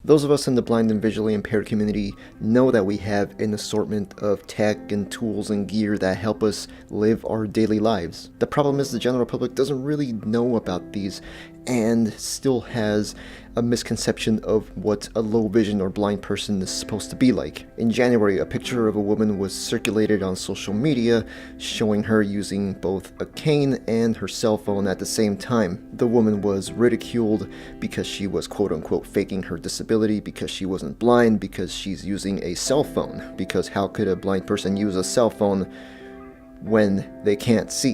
Those of us in the blind and visually impaired community know that we have an assortment of tech and tools and gear that help us live our daily lives. The problem is the general public doesn't really know about these and still has a misconception of what a low vision or blind person is supposed to be like. In January, a picture of a woman was circulated on social media showing her using both a cane and her cell phone at the same time. The woman was ridiculed because she was quote-unquote faking her disability, because she wasn't blind, because she's using a cell phone, because how could a blind person use a cell phone when they can't see?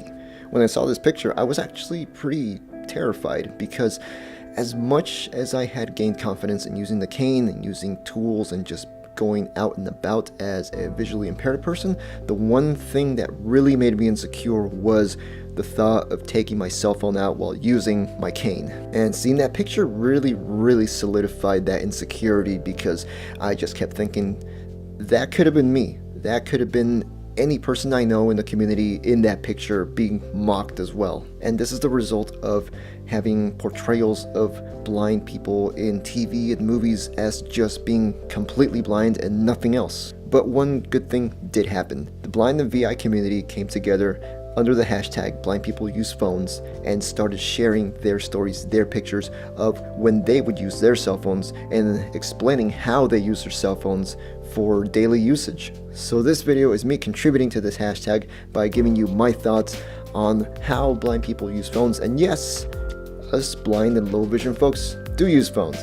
When I saw this picture, I was actually pretty terrified, because as much as I had gained confidence in using the cane and using tools and just going out and about as a visually impaired person, the one thing that really made me insecure was the thought of taking my cell phone out while using my cane. And seeing that picture really solidified that insecurity, because I just kept thinking, that could have been me. That could have been any person I know in the community in that picture being mocked as well. And this is the result of having portrayals of blind people in TV and movies as just being completely blind and nothing else. But one good thing did happen. The blind and VI community came together under the hashtag blind people use phones and started sharing their stories, their pictures of when they would use their cell phones and explaining how they use their cell phones for daily usage. So this video is me contributing to this hashtag by giving you my thoughts on how blind people use phones. And yes, us blind and low vision folks do use phones.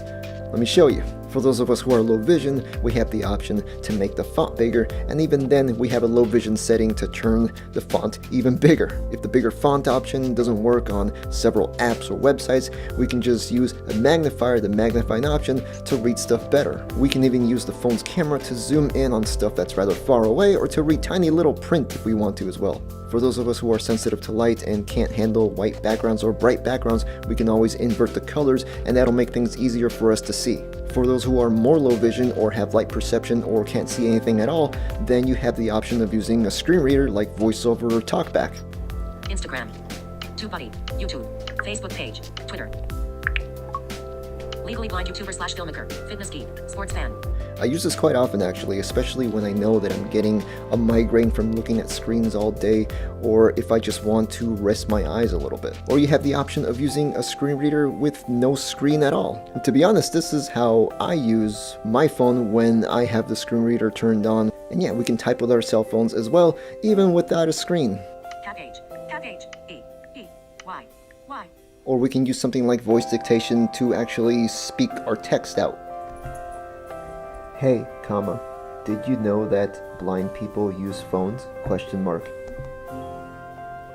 Let me show you. For those of us who are low vision, we have the option to make the font bigger, and even then we have a low vision setting to turn the font even bigger. If the bigger font option doesn't work on several apps or websites, we can just use a magnifier, the magnifying option, to read stuff better. We can even use the phone's camera to zoom in on stuff that's rather far away, or to read tiny little print if we want to as well. For those of us who are sensitive to light and can't handle white backgrounds or bright backgrounds, we can always invert the colors, and that'll make things easier for us to see. For those who are more low vision or have light perception or can't see anything at all, then you have the option of using a screen reader like VoiceOver or talkback. Instagram, TubeBuddy, YouTube, Facebook page, Twitter. Legally blind YouTuber/filmmaker, fitness geek, sports fan. I use this quite often actually, especially when I know that I'm getting a migraine from looking at screens all day, or if I just want to rest my eyes a little bit. Or you have the option of using a screen reader with no screen at all. And to be honest, this is how I use my phone when I have the screen reader turned on. And yeah, we can type with our cell phones as well, even without a screen. Cap H, E, E, Y, Y. Or we can use something like voice dictation to actually speak our text out. Hey, comma, did you know that blind people use phones? Question mark.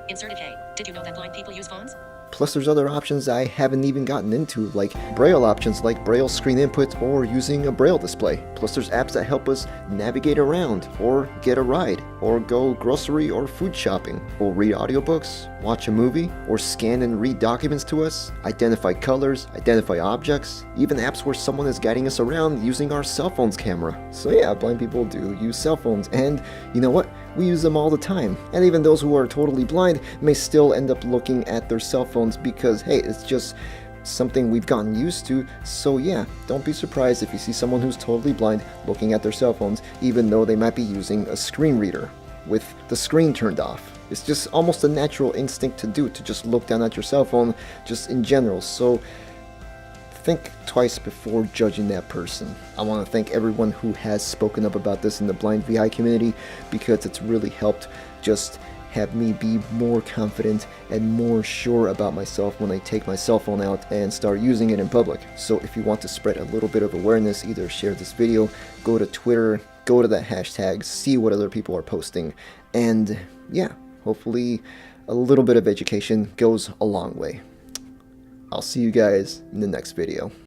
Inserted K. Did you know that blind people use phones? Plus there's other options I haven't even gotten into, like Braille options like Braille screen input or using a Braille display. Plus there's apps that help us navigate around, or get a ride, or go grocery or food shopping, or read audiobooks, watch a movie, or scan and read documents to us, identify colors, identify objects, even apps where someone is guiding us around using our cell phone's camera. So yeah, blind people do use cell phones, and you know what? We use them all the time. And even those who are totally blind may still end up looking at their cell phones because, hey, it's just something we've gotten used to. So yeah, don't be surprised if you see someone who's totally blind looking at their cell phones, even though they might be using a screen reader with the screen turned off. It's just almost a natural instinct to do, to just look down at your cell phone just in general. So think twice before judging that person. I want to thank everyone who has spoken up about this in the blind VI community, because it's really helped just have me be more confident and more sure about myself when I take my cell phone out and start using it in public. So if you want to spread a little bit of awareness, either share this video, go to Twitter, go to that hashtag, see what other people are posting, and yeah, hopefully a little bit of education goes a long way. I'll see you guys in the next video.